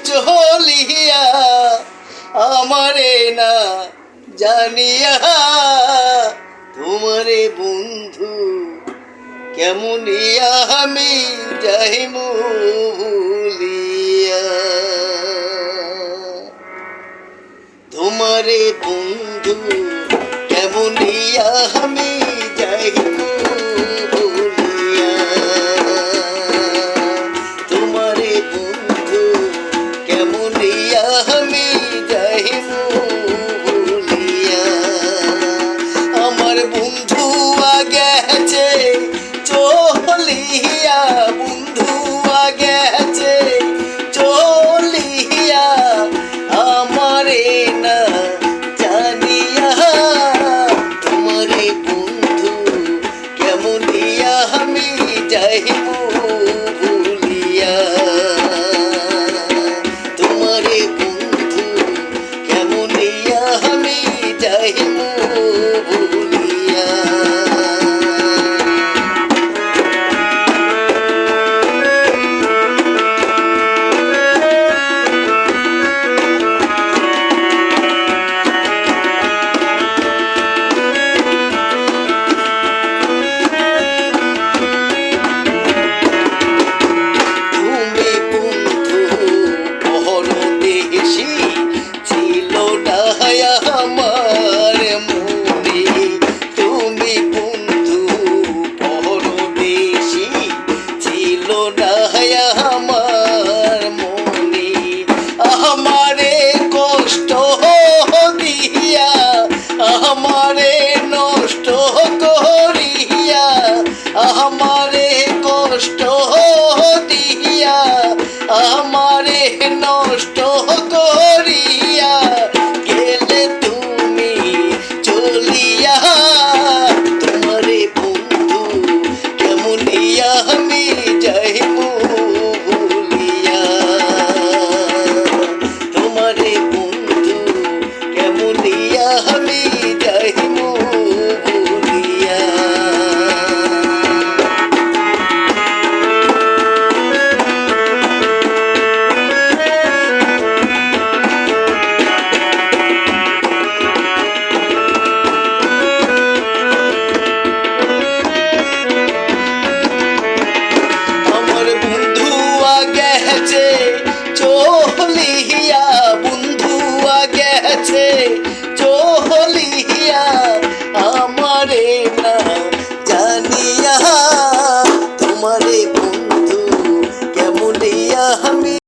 চলিয়া আমারে না জানিয়া তোমারে বন্ধু কেমনিয়া আমি যাইমু ভুলিয়া তোমারে বন্ধু কেমনিয়া আমি যাইমু ভুলিয়া তোমারে বন্ধু কেমনিয়া আমি যাইমু ভুলিয়া আমার বন্ধু গেছে চলিয়া বন্ধু গেছে চলিয়া আমারে না জানিয়া তোমারে বন্ধু কেমনিয়া আমি যাইমু ভুলিয়া তোমারে বন্ধু কেমনিয়া আমি যাইমু ভুলিয়া আমার মনে তুমি বন্ধু পরদেশী ছিল না আমার মনে আমারে কষ্ট দিয়া আমারে নষ্ট করিয়া আমারে কষ্ট দিয়া আমারে নষ্ট